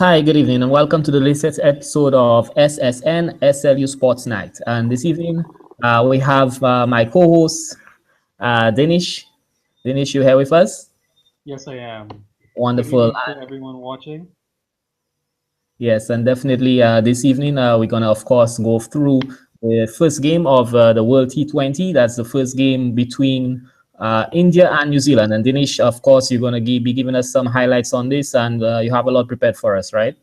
Hi, good evening, and welcome to the latest episode of SSN SLU Sports Night. And this evening, we have my co-host, Danish. Danish, you here with us? Yes, I am. Good Wonderful. evening to everyone watching. Yes, and definitely this evening, we're going to, of course, go through the first game of the World T20. That's the first game between India and New Zealand. And Danish, of course, you're going to be giving us some highlights on this, and you have a lot prepared for us, right?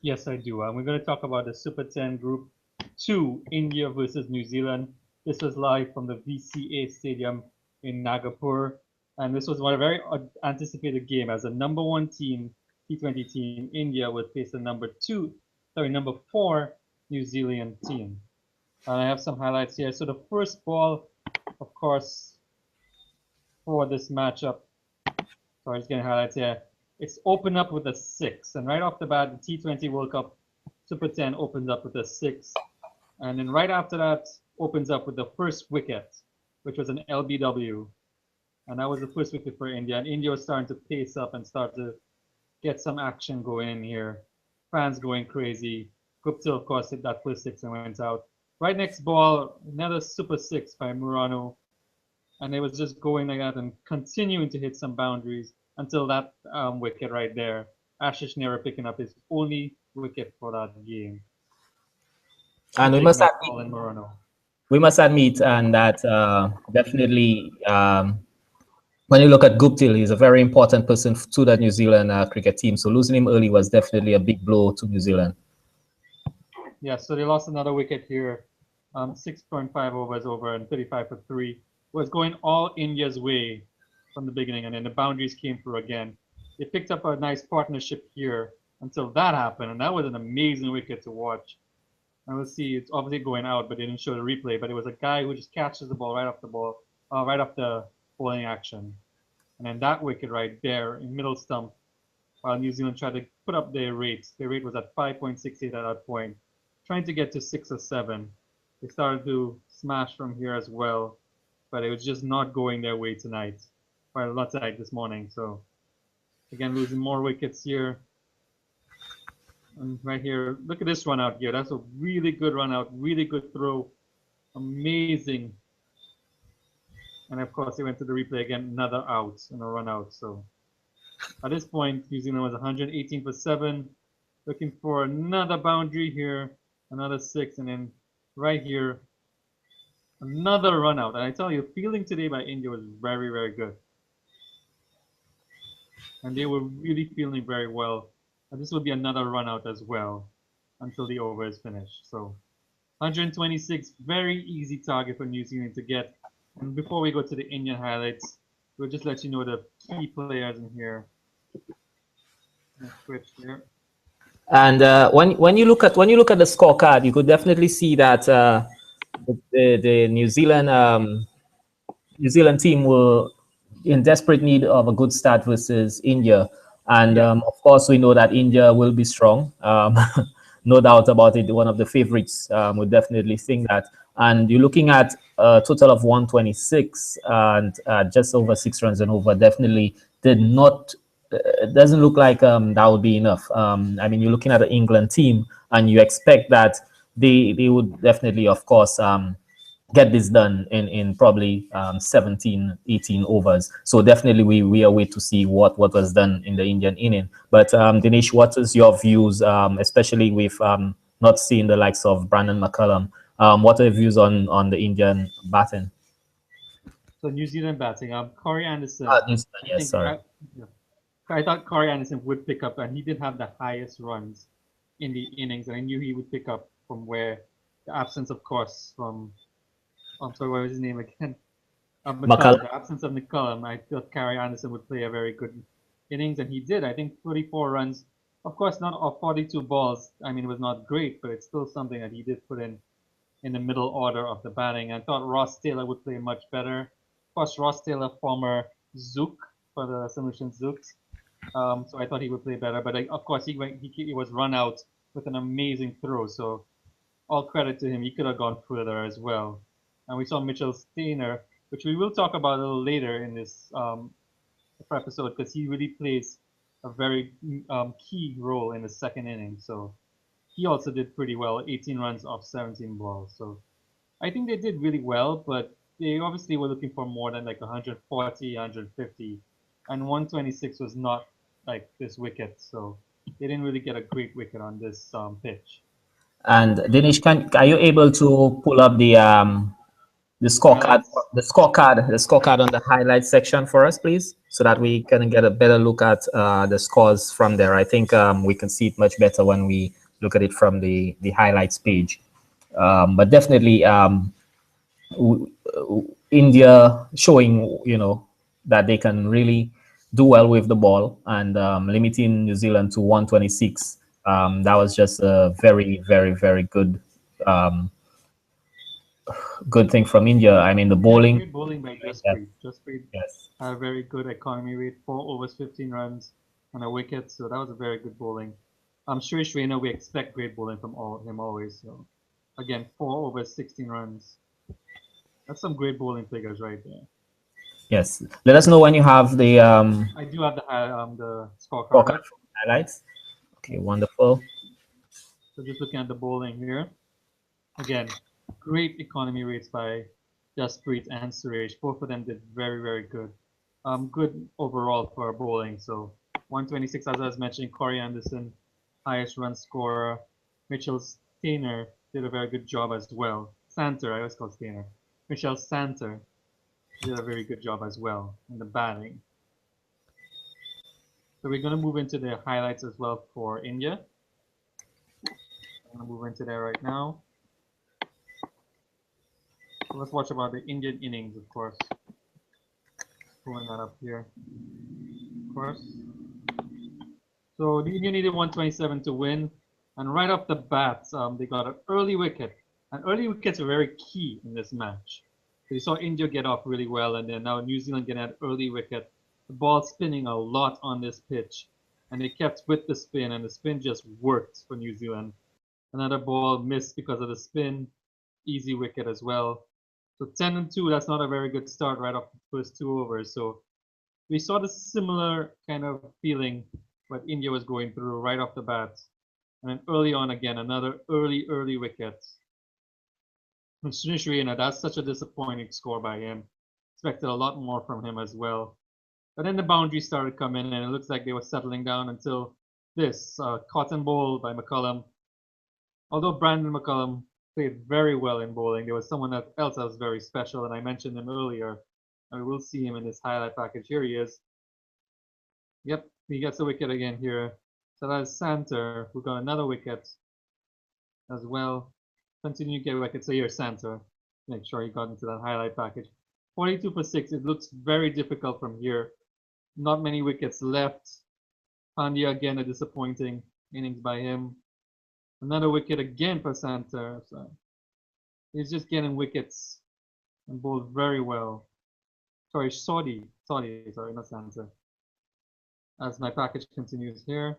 Yes, I do. And we're going to talk about the Super 10 Group 2, India versus New Zealand. This was live from the VCA Stadium in Nagapur. And this was a very anticipated game as the number one team, T20 team, India, would face the number four New Zealand team. And I have some highlights here. So the first ball, of course, for this matchup. So I'm just getting highlights here. It's opened up with a 6. And right off the bat, the T20 World Cup Super 10 opens up with a 6. And then right after that, opens up with the first wicket, which was an LBW. And that was the first wicket for India. And India was starting to pace up and start to get some action going in here. Fans going crazy. Gupta, of course, hit that first 6 and went out. Right next ball, another Super 6 by Murano. And it was just going like that and continuing to hit some boundaries until that wicket right there. Ashish Nehra picking up his only wicket for that game. And Big match ball in Morano. we must admit, and that definitely, when you look at Guptill, he's a very important person to that New Zealand cricket team. So losing him early was definitely a big blow to New Zealand. Yeah, so they lost another wicket here. 6.5 overs over and 35 for 3. Was going all India's way from the beginning, and then the boundaries came through again. They picked up a nice partnership here until that happened, and that was an amazing wicket to watch. And we'll see, it's obviously going out, but they didn't show the replay. But it was a guy who just catches the ball right off the bowling action. And then that wicket right there in middle stump, while New Zealand tried to put up their rates. Their rate was at 5.68 at that point, trying to get to 6 or 7. They started to smash from here as well, but it was just not going their way tonight. Quite a lot tonight this morning. So again, losing more wickets here. And right here, look at this run out here. That's a really good run out, really good throw. Amazing. And of course, they went to the replay again, another out and a run out. So at this point, New Zealand was 118 for 7, looking for another boundary here, another 6, and then right here, another run out. And I tell you, fielding today by India was very, very good. And they were really feeling very well. And this will be another run out as well until the over is finished. So 126, very easy target for New Zealand to get. And before we go to the Indian highlights, we'll just let you know the key players in here. Switch here. And when you look at the scorecard, you could definitely see that the New Zealand team were in desperate need of a good start versus India. And of course, we know that India will be strong. No doubt about it. One of the favorites would definitely think that. And you're looking at a total of 126 and just over 6 runs and over. Definitely did not. It doesn't look like that would be enough. I mean, you're looking at the England team, and you expect that they would definitely, of course, get this done in probably 17, 18 overs. So definitely we are wait to see what was done in the Indian inning. But Dinesh, what is your views, especially with not seeing the likes of Brandon McCullum? What are your views on the Indian batting? So New Zealand batting. Corey Anderson. Yes, sorry. I thought Corey Anderson would pick up, and he did have the highest runs in the innings, and I knew he would pick up from where the absence, of course, from I'm sorry, what was his name again? McCullum. The absence of McCullum, I thought Corey Anderson would play a very good innings, and he did. I think 34 runs. Of course, not off 42 balls. I mean, it was not great, but it's still something that he did put in the middle order of the batting. I thought Ross Taylor would play much better. Of course, Ross Taylor, former Zook for the Solution Zooks. So I thought he would play better, but of course he was run out with an amazing throw. So all credit to him. He could have gone further as well. And we saw Mitchell Steiner, which we will talk about a little later in this episode, because he really plays a very key role in the second inning. So he also did pretty well, 18 runs off 17 balls. So I think they did really well, but they obviously were looking for more than like 140, 150, and 126 was not like this wicket. So they didn't really get a great wicket on this pitch. And Dinesh, are you able to pull up the scorecard, Highlights. the scorecard on the highlights section for us, please, so that we can get a better look at the scores from there. I think we can see it much better when we look at it from the highlights page. But definitely, India showing, that they can really do well with the ball, and limiting New Zealand to 126. That was just a very, very, very um, good thing from India. I mean, the Yeah, bowling. great bowling by Yes, Jasprit. Jasprit yes. had a very good economy rate, 4 overs, 15 runs, and a wicket. So that was a very good bowling. I'm sure Shrina, we expect great bowling from him always. So again, 4 overs, 16 runs. That's some great bowling figures right there. Yes. Let us know when you have the I do have the scorecard scorecard up. from highlights. Okay, Yeah. wonderful. So just looking at the bowling here. Again, great economy rates by Jasprit and Suresh. Both of them did very, very good. Good overall for bowling. So 126, as I was mentioning, Corey Anderson, highest run scorer. Mitchell Stainer did a very good job as well. Santer, I always call Stainer. Michelle Santer did a very good job as well in the batting. So we're going to move into the highlights as well for India. I'm going to move into there right now. So let's watch about the Indian innings, of course. Pulling that up here, of course. So the Indian needed 127 to win, and right off the bat, they got an early wicket. And early wickets are very key in this match. So you saw India get off really well, and then now New Zealand getting an early wicket. The ball spinning a lot on this pitch, and they kept with the spin, and the spin just worked for New Zealand. Another ball missed because of the spin, easy wicket as well. So 10 and 2, that's not a very good start right off the first 2 overs. So we saw the similar kind of feeling what India was going through right off the bat. And then early on again, another early wicket. And Sunish Raina, that's such a disappointing score by him. Expected a lot more from him as well. But then the boundaries started coming in, and it looks like they were settling down until this cotton bowl by McCullum. Although Brandon McCullum played very well in bowling, there was someone else that was very special, and I mentioned him earlier. And we will see him in this highlight package. Here he is. Yep, he gets a wicket again here. So that's Santer, who got another wicket as well. Continue to get wickets. So here's Santer. Make sure he got into that highlight package. 42 for 6. It looks very difficult from here. Not many wickets left. Pandya again, a disappointing innings by him. Another wicket again for Santer. So he's just getting wickets and bowled very well. Sorry, sorry, not Santer. As my package continues here.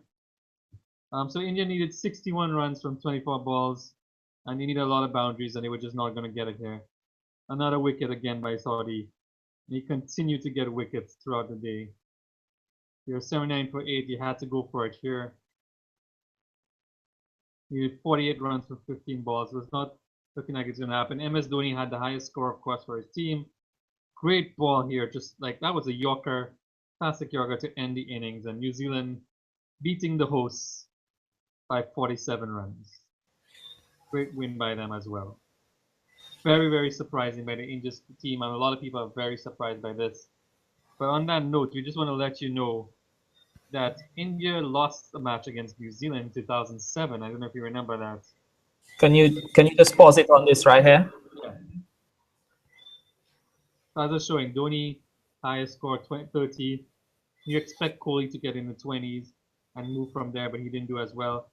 So India needed 61 runs from 24 balls, and they needed a lot of boundaries, and they were just not going to get it here. Another wicket again by Saudi. He continued to get wickets throughout the day. You're 79 for 8. You had to go for it here. He did 48 runs from 15 balls. It was not looking like it's going to happen. MS Dhoni had the highest score, of course, for his team. Great ball here. Just like that was a Yorker, classic Yorker to end the innings. And New Zealand beating the hosts by 47 runs. Great win by them as well. Very, very surprising by the Indian team. And a lot of people are very surprised by this. But on that note, we just want to let you know that India lost a match against New Zealand in 2007. I don't know if you remember that. Can you just pause it on this right here? Yeah. So as I was showing, Dhoni highest score 30. You expect Kohli to get in the 20s and move from there, but he didn't do as well.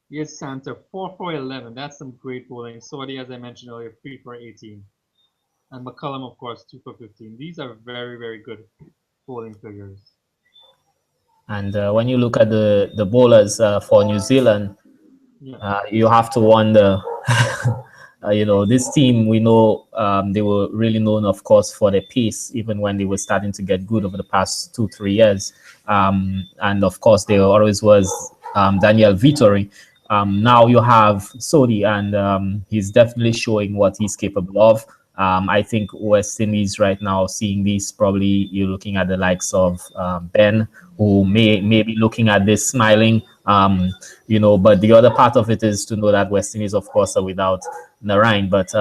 Here's Santa, 4 for 11. That's some great bowling. Saudi, as I mentioned earlier, 3 for 18. And McCullum, of course, 2 for 15. These are very, very good bowling figures. And when you look at the bowlers for New Zealand, Yeah. you have to wonder This team, we know they were really known, of course, for their pace, even when they were starting to get good over the past 2, 3 years. And of course, there always was Daniel Vittori. Now you have Sodi, and he's definitely showing what he's capable of. I think West Indies right now, seeing this, probably you're looking at the likes of Ben, who may be looking at this smiling. But the other part of it is to know that West Indies, of course, are without Narain. But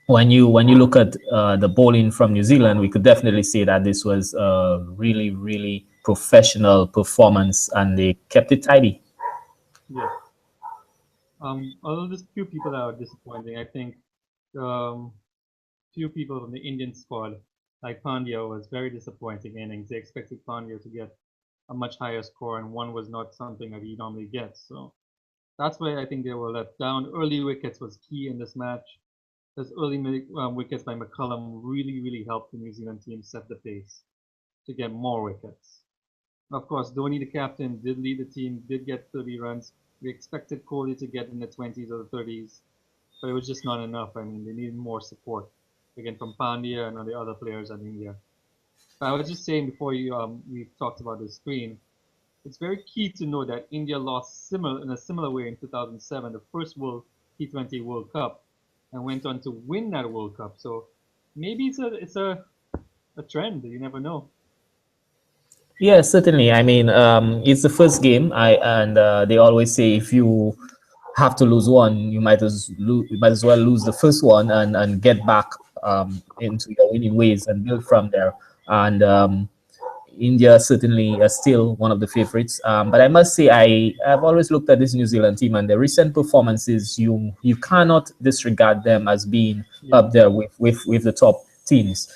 when you look at the bowling from New Zealand, we could definitely say that this was a really, really professional performance, and they kept it tidy. Yes. Although there's few people that are disappointing, I think um, few people from the Indian squad, like Pandya, was very disappointing innings. They expected Pandya to get a much higher score, and one was not something that he normally gets. So that's why I think they were let down. Early wickets was key in this match. Those early wickets by McCullum really, really helped the New Zealand team set the pace to get more wickets. Of course, Dhoni, the captain, did lead the team, did get 30 runs. We expected Kohli to get in the 20s or the 30s, but it was just not enough. I mean, they needed more support, again, from Pandya and the other players in India. But I was just saying before we talked about the screen, it's very key to know that India lost in a similar way in 2007, the first World T20 World Cup, and went on to win that World Cup. So maybe it's a trend. You never know. Yeah, certainly. I mean, it's the first game. And they always say if you have to lose one, you might as well lose the first one and get back into your winning ways and build from there. And India certainly is still one of the favorites. But I must say, I've always looked at this New Zealand team and the recent performances. You cannot disregard them as being Yeah. up there with the top teams.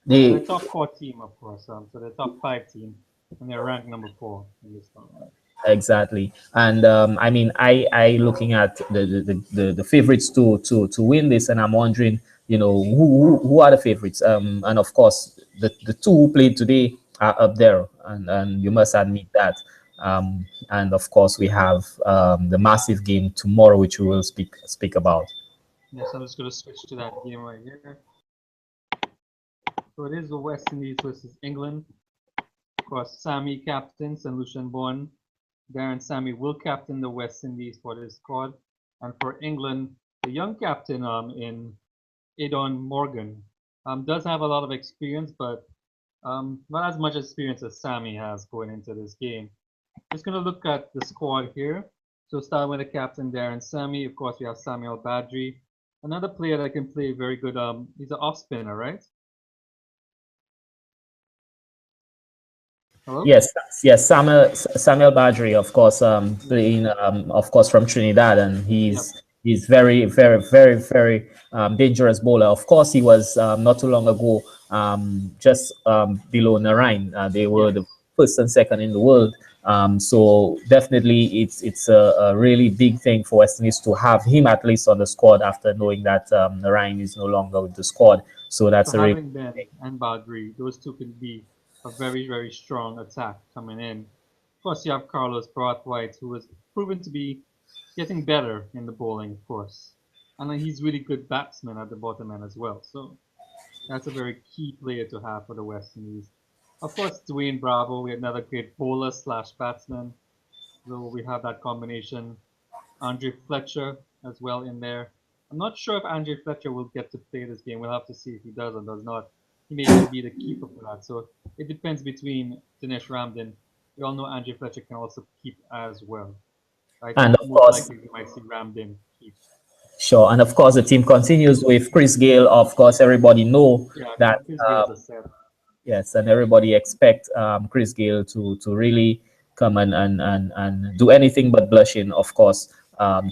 They're They top four team, of course. So they're top five team, and they're ranked number 4 in this tournament. Exactly, and I mean, I looking at the favorites to win this, and I'm wondering, who are the favorites? And of course, the two who played today are up there, and you must admit that. And of course, we have the massive game tomorrow, which we will speak about. Yes, I'm just going to switch to that game right here. So it is the West Indies versus England. Of course, Sammy captains and Lucian Bourne. Darren Sammy will captain the West Indies for this squad. And for England, the young captain in Adon Morgan does have a lot of experience, but not as much experience as Sammy has going into this game. Just going to look at the squad here. So starting with the captain, Darren Sammy. Of course, we have Samuel Badri. Another player that can play very good. He's an off spinner, right? Hello? Yes, yes, Samuel Badri, of course, playing, of course, from Trinidad, and Yep. he's very, very, very, very dangerous bowler. Of course, he was not too long ago just below Narain. They were the Yes. first and second in the world. So definitely, it's a really big thing for West Indies to have him at least on the squad after knowing that Narain is no longer with the squad. So So that's a really having Ben and Badri, those two can be a very, very strong attack coming in. Of course, you have Carlos Brathwaite, who has proven to be getting better in the bowling, of course. And then he's really good batsman at the bottom end as well. So that's a very key player to have for the West Indies. Of course, Dwayne Bravo, we had another great bowler slash batsman. So we have that combination. Andre Fletcher as well in there. I'm not sure if Andre Fletcher will get to play this game. We'll have to see if he does or does not. He may even be the keeper for that. So it depends between Dinesh Ramdin. We all know Andre Fletcher can also keep as well. I and think of most course. likely we might see Ramdin keep. Sure, and of course the team continues with Chris Gale. Of course, everybody know Yeah, that Chris Gale's a set. yes, and everybody expect Chris Gale to really come and do anything but blushing. Of course,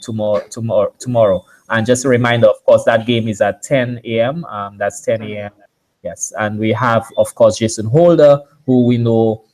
tomorrow. And just a reminder, of course, that game is at 10 a.m. That's 10 10 a.m. a.m. Yes, and we have, of course, Jason Holder, who we know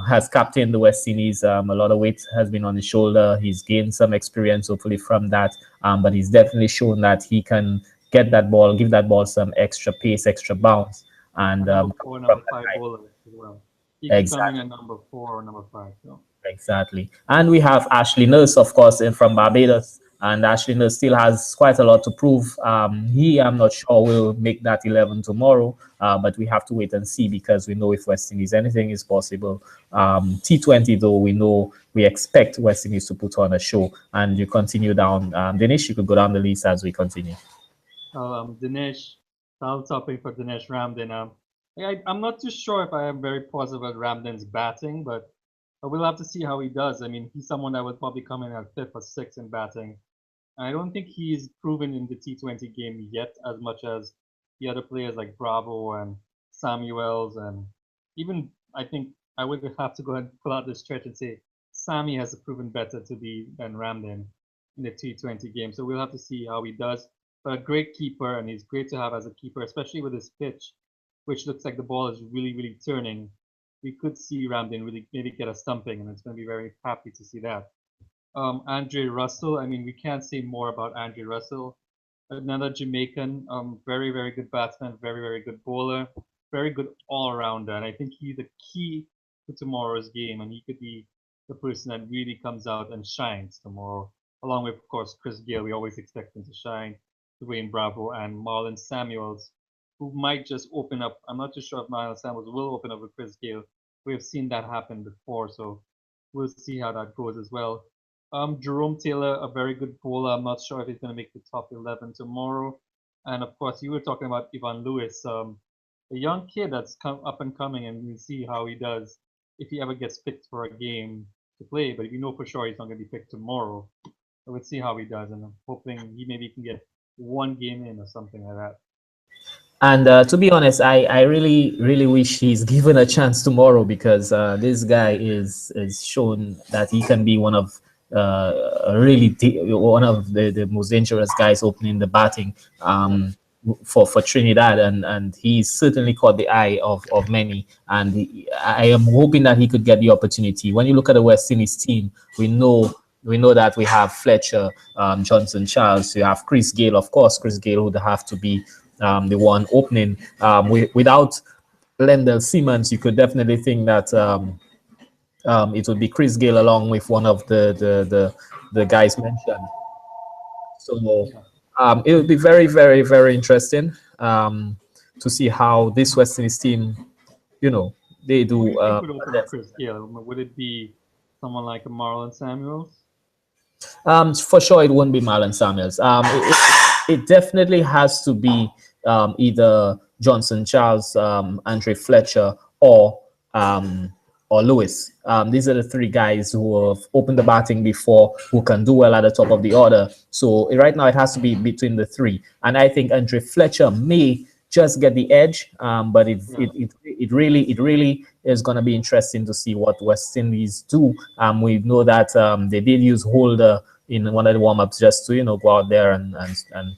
has captained the West Indies. A lot of weight has been on his shoulder. He's gained some experience, hopefully, from that. But he's definitely shown that he can get that ball, give that ball some extra pace, extra bounce, and A number coming 4, from number that 5 height. bowler as well. He could come in Exactly. at number 4 or number 5. So Exactly. And we have Ashley Nurse, of course, from Barbados. and Ashton still has quite a lot to prove. I'm not sure, will make that 11 tomorrow, but we have to wait and see because we know if West Indies, anything is possible. T20, though, we expect West Indies to put on a show, and you continue down. Dinesh, you could go down the list as we continue. Dinesh, foul topping for Dinesh Ramdin. I'm not too sure if I am very positive about Ramdin's batting, but we'll have to see how he does. I mean, he's someone that would probably come in at fifth or sixth in batting. I don't think he's proven in the T20 game yet as much as the other players like Bravo and Samuels, and even I think I would have to go and pull out the stretch and say Sammy has proven better to be than Ramdin in the T20 game. So we'll have to see how he does. But a great keeper, and he's great to have as a keeper, especially with his pitch, which looks like the ball is really, really turning. We could see Ramdin really maybe get a stumping, and it's going to be very happy to see that. Andre Russell, I mean, we can't say more about Andre Russell. Another Jamaican, very, very good batsman, very, very good bowler, very good all-rounder. And I think he's the key to tomorrow's game, and he could be the person that really comes out and shines tomorrow, along with, of course, Chris Gayle. We always expect him to shine, Dwayne Bravo, and Marlon Samuels, who might just open up. I'm not too sure if Marlon Samuels will open up with Chris Gayle. We have seen that happen before, so we'll see how that goes as well. Jerome Taylor, a very good bowler. I'm not sure if he's going to make the top 11 tomorrow. And of course, you were talking about Ivan Lewis, a young kid that's up and coming, and we'll see how he does if he ever gets picked for a game to play. But if you know for sure he's not going to be picked tomorrow, we'll see how he does. And I'm hoping he maybe can get one game in or something like that. And to be honest, I really, really wish he's given a chance tomorrow because this guy is shown that he can be one of one of the most dangerous guys opening the batting for Trinidad, and he's certainly caught the eye of many. And I am hoping that he could get the opportunity. When you look at the West Indies team, we know that we have Fletcher, Johnson Charles, you have Chris Gayle. Of course, Chris Gayle would have to be the one opening. Without Lendl Simmons, you could definitely think that it would be Chris Gayle along with one of the guys mentioned. So it would be very, very, very interesting to see how this West Indies team, they do. Who would open up Chris Gayle? Would it be someone like Marlon Samuels? For sure, it won't be Marlon Samuels. It definitely has to be either Johnson Charles, Andre Fletcher, or Lewis. These are the three guys who have opened the batting before, who can do well at the top of the order. So right now it has to be between the three. And I think Andre Fletcher may just get the edge, but it really is going to be interesting to see what West Indies do. We know that they did use Holder in one of the warm-ups just to go out there and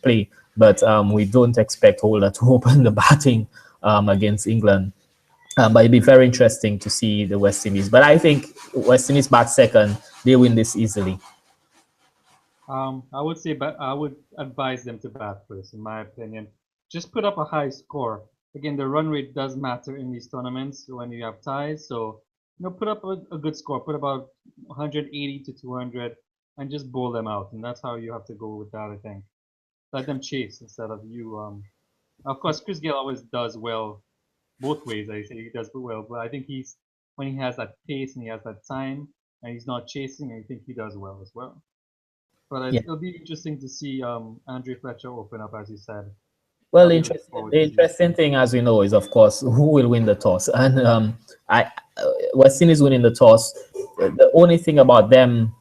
play, but we don't expect Holder to open the batting against England. But it'd be very interesting to see the West Indies. But I think West Indies bat second, they win this easily. I would say, but I would advise them to bat first, in my opinion. Just put up a high score. Again, the run rate does matter in these tournaments when you have ties. So, put up a good score. Put about 180 to 200 and just bowl them out. And that's how you have to go with that, I think. Let them chase instead of you. Of course, Chris Gayle always does well both ways. I say he does well, but I think when he has that pace and he has that time and he's not chasing, I think he does well as well. But it'll be interesting to see Andre Fletcher open up, as you said. Well, the interesting thing, as we know, is of course who will win the toss, and West Indies winning the toss. The only thing about them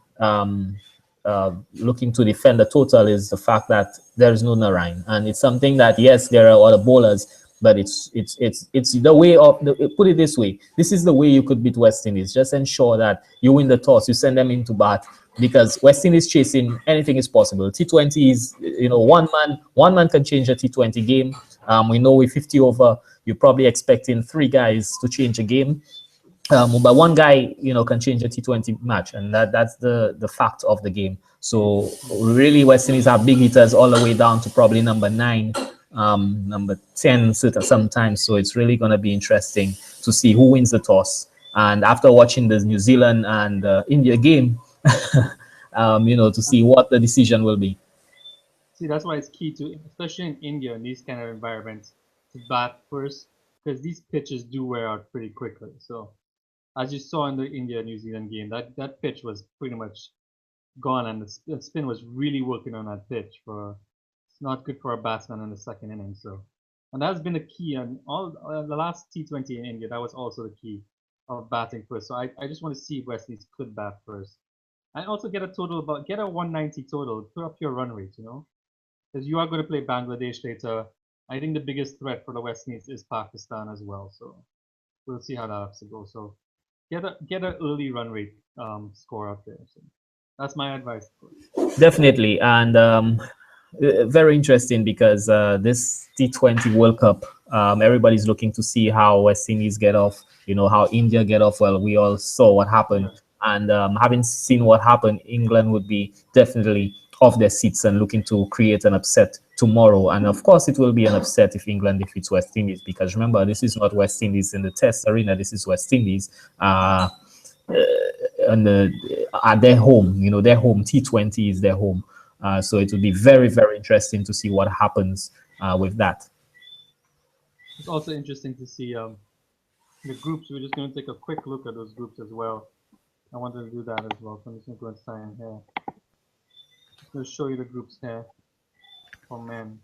looking to defend the total is the fact that there is no Narain, and it's something that yes, there are other bowlers, but it's the way of put it this way. This is the way you could beat West Indies. Just ensure that you win the toss, you send them into bat. Because West Indies chasing, anything is possible. T20 is, one man can change a T20 game. We know with 50 over, you're probably expecting three guys to change a game. But one guy, can change a T20 match, and that's the fact of the game. So really, West Indies have big hitters all the way down to probably number 9, number 10 sometimes. So it's really going to be interesting to see who wins the toss. And after watching the New Zealand and India game, to see what the decision will be. See, that's why it's key to, especially in India, in these kind of environments, to bat first, because these pitches do wear out pretty quickly. So, as you saw in the India-New Zealand game, that pitch was pretty much gone, and the spin was really working on that pitch. It's not good for a batsman in the second inning. So, and that's been the key, and all the last T20 in India, that was also the key of batting first. So I just want to see if West Indies could bat first, and also get a 190 total, put up your run rate, because you are going to play Bangladesh later. I think the biggest threat for the West Indies is Pakistan as well. So we'll see how that has to go. So get an early run rate score out there. So that's my advice. Definitely, and very interesting because this T20 World Cup, everybody's looking to see how West Indies get off. How India get off. Well, we all saw what happened, and having seen what happened, England would be definitely off their seats and looking to create an upset tomorrow. And of course, it will be an upset if England defeats West Indies, because remember, this is not West Indies in the Test arena. This is West Indies. And at their home, their home T20 is their home. So it will be very, very interesting to see what happens with that. It's also interesting to see the groups. We're just going to take a quick look at those groups as well. I wanted to do that as well. So I'm just going to go and sign here. Just going to show you the groups here for men.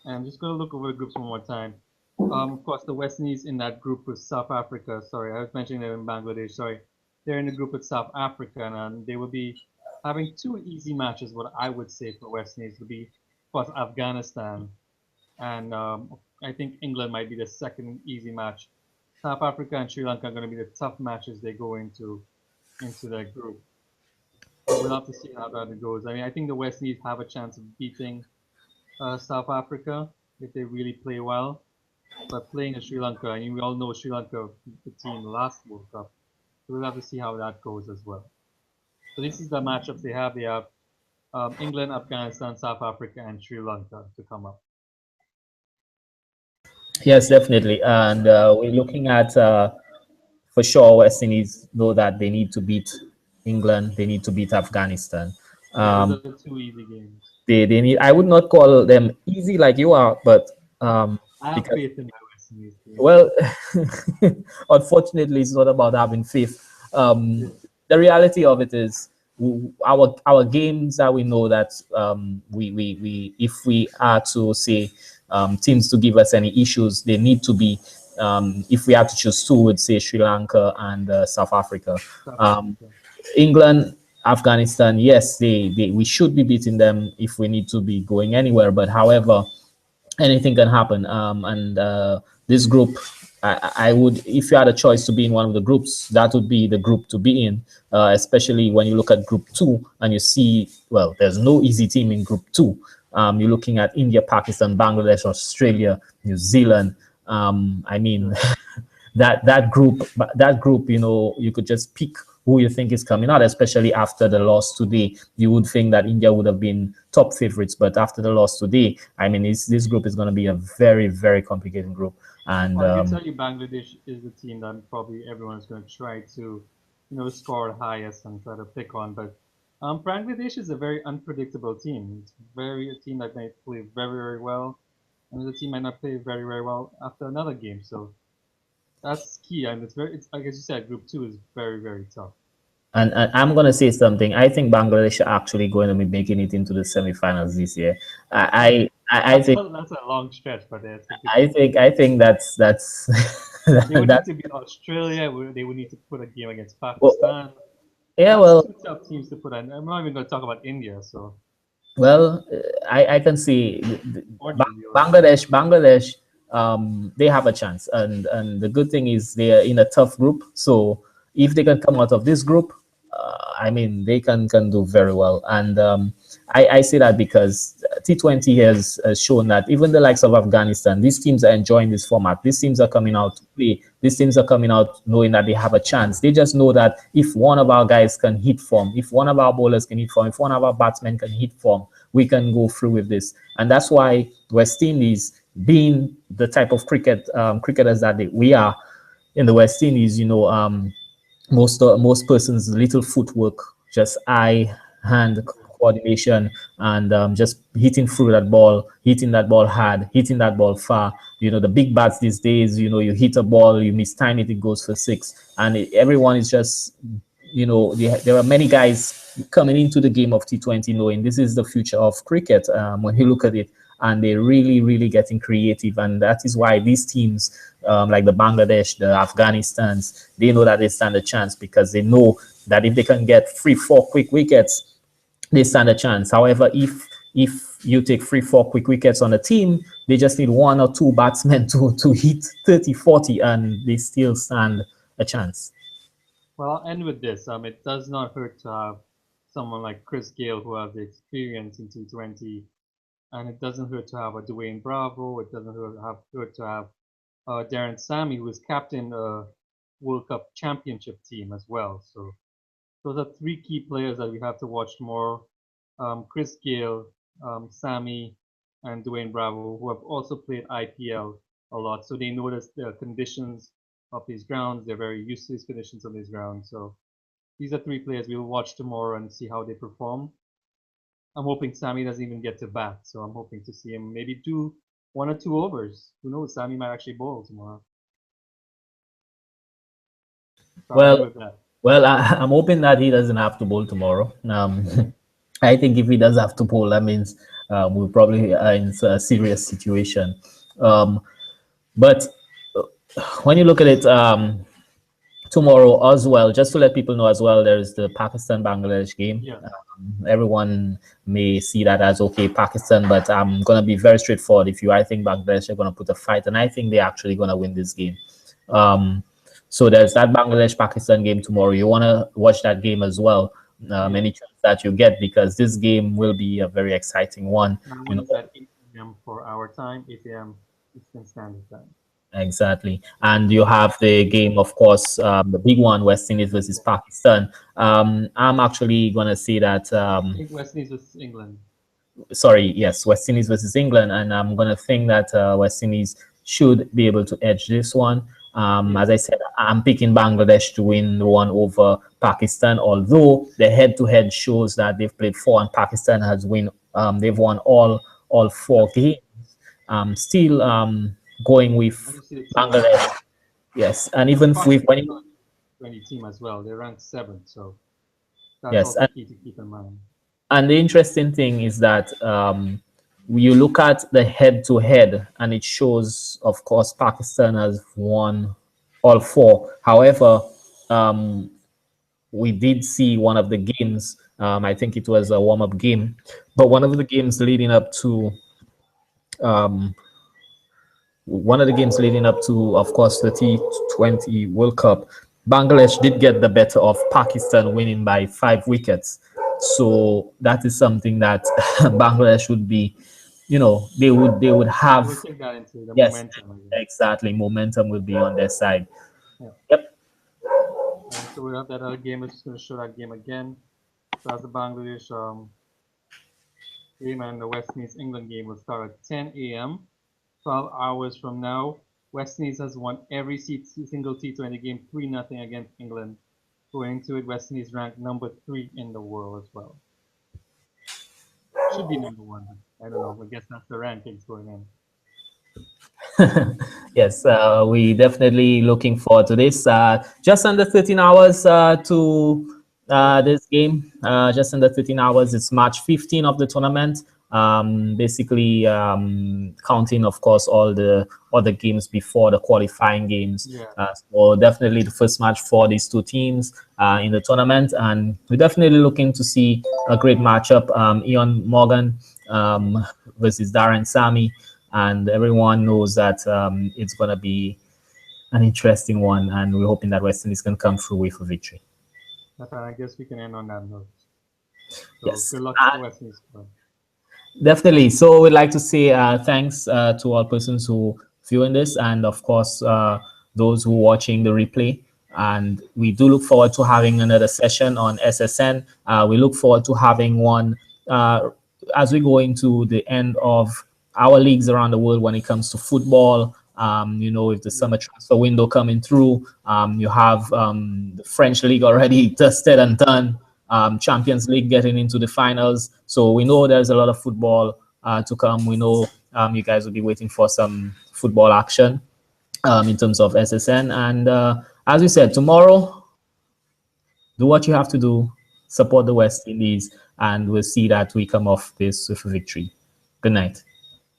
And I'm just going to look over the groups one more time. Of course, the West Indies in that group with South Africa. Sorry, I was mentioning that in Bangladesh. Sorry. They're in the group with South Africa, and they will be having two easy matches. What I would say for West Indies would be, of course, Afghanistan, and I think England might be the second easy match. South Africa and Sri Lanka are going to be the tough matches they go into that group. So we'll have to see how that goes. I mean, I think the West Indies have a chance of beating South Africa if they really play well. But playing in Sri Lanka, I mean, we all know Sri Lanka beat the team last World Cup. So we'll have to see how that goes as well. So this is the matchups they have. They have England, Afghanistan, South Africa, and Sri Lanka to come up. Yes, definitely. And we're looking at, for sure, West Indies know that they need to beat England. They need to beat Afghanistan. Those are two easy games. They need. I would not call them easy like you are, but I have faith in my West Indies team. Well, unfortunately, it's not about having faith. The reality of it is, our games that we know that we if we are to say teams to give us any issues, they need to be, if we have to choose two, would say Sri Lanka and South Africa. England, Afghanistan, yes, we should be beating them if we need to be going anywhere. But however, anything can happen. And this group, I would, if you had a choice to be in one of the groups, that would be the group to be in, especially when you look at Group 2 and you see, well, there's no easy team in Group 2. You're looking at India, Pakistan, Bangladesh, Australia, New Zealand. I mean, that group, you could just pick who you think is coming out, especially after the loss today. You would think that India would have been top favorites, but after the loss today, I mean, this group is going to be a very, very complicated group. And I can tell you, Bangladesh is the team that probably everyone's going to try to, score highest and try to pick on. But Bangladesh is a very unpredictable team. It's a team that might play very, very well, and the team might not play very, very well after another game. So that's key, and it's like as you said, Group 2 is very, very tough. And I'm going to say something. I think Bangladesh are actually going to be making it into the semifinals this year. I think that's a long stretch, but I think that's they would need to beat Australia. They would need to put a game against Pakistan. Yeah, that's two tough teams to put on. I'm not even going to talk about India. So, well, I can see Bangladesh. They have a chance, and the good thing is they are in a tough group. So if they can come out of this group, I mean, they can do very well. And I say that because T20 has shown that even the likes of Afghanistan, these teams are enjoying this format. These teams are coming out to play. These teams are coming out knowing that they have a chance. They just know that if one of our guys can hit form, if one of our bowlers can hit form, if one of our batsmen can hit form, we can go through with this. And that's why West Indies, being the type of cricketers that we are in the West Indies, most persons' little footwork just eye-hand coordination, and just hitting that ball hard, hitting that ball far. The big bats these days, you hit a ball, you mistime it, it goes for six, and everyone is just, there are many guys coming into the game of T20 knowing this is the future of cricket, when you look at it, and they're really, really getting creative. And that is why these teams, like the Bangladesh, the Afghanistans, they know that they stand a chance, because they know that if they can get 3-4 quick wickets, they stand a chance. However, if you take 3-4 quick wickets on a team, they just need one or two batsmen to hit 30-40, and they still stand a chance. Well, I'll end with this. It does not hurt to have someone like Chris Gale who has the experience in T20, and it doesn't hurt to have a Dwayne Bravo. It doesn't hurt to have Darren Sammy, who is captain World Cup championship team as well. So those are three key players that we have to watch more. Chris Gale, Sammy, and Dwayne Bravo, who have also played IPL a lot, so they know the conditions of these grounds. They're very used to these conditions on these grounds. So these are three players we'll watch tomorrow and see how they perform. I'm hoping Sammy doesn't even get to bat, so I'm hoping to see him maybe do 1 or 2 overs. Who knows? Sammy might actually bowl tomorrow. So Well, I'm hoping that he doesn't have to bowl tomorrow. I think if he does have to bowl, that means we're probably in a serious situation. But when you look at it, tomorrow as well, just to let people know as well, there is the Pakistan-Bangladesh game. Yeah. Everyone may see that as, okay, Pakistan, but I'm going to be very straightforward. I think Bangladesh are going to put a fight, and I think they're actually going to win this game. So there's that Bangladesh-Pakistan game tomorrow. You want to watch that game as well, any chance that you get, because this game will be a very exciting one. That is at 8 p.m. for our time, 8 a.m. Eastern Standard Time. Exactly. And you have the game, of course, the big one, West Indies versus Pakistan. I'm actually going to say that... I think West Indies versus England. Sorry, yes, West Indies versus England. And I'm going to think that West Indies should be able to edge this one. As I said, I'm picking Bangladesh to win the one over Pakistan, although the head-to-head shows that they've played 4 and Pakistan has they've won all 4 games. Still going with Bangladesh. Yes, and even with when 20 team as well, they ranked 7th, so that's yes, also key to keep in mind. And the interesting thing is that you look at the head-to-head, and it shows, of course, Pakistan has won all 4. However, we did see one of the games. I think it was a warm-up game, but one of the games leading up to. Of course, the T20 World Cup, Bangladesh did get the better of Pakistan, winning by 5 wickets. So that is something that Bangladesh would be, they would have. We'll take that into the yes, momentum. Exactly, momentum will be on their side. Yeah. Yep. So we have that other game. It's going to show that game again. So that's the Bangladesh game, and the West Indies England game will start at 10 a.m. 12 hours from now. West Indies has won every single T20 game 3-0 against England. Going into it, West Indies ranked number 3 in the world as well. Should be number 1. I don't know. I guess that's the rankings going in. Yes, we definitely looking forward to this. Just under 13 hours to this game. Just under 13 hours. It's March 15 of the tournament. Basically counting, of course, all the other games before the qualifying games. Yeah. So definitely the first match for these 2 teams in the tournament, and we're definitely looking to see a great matchup. Ian Morgan versus Darren Sammy, and everyone knows that it's going to be an interesting one, and we're hoping that West Indies can come through with a victory. I guess we can end on that note. So yes. Good luck to West Indies. Definitely. So we'd like to say thanks to all persons who viewing this, and of course those who are watching the replay. And we do look forward to having another session on SSN. We look forward to having one as we go into the end of our leagues around the world when it comes to football. With the summer transfer window coming through, you have the French league already tested and done. Champions League getting into the finals. So we know there's a lot of football to come. We know you guys will be waiting for some football action in terms of SSN. And as we said, tomorrow, do what you have to do, support the West Indies, and we'll see that we come off this with a victory. Good night.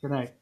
Good night.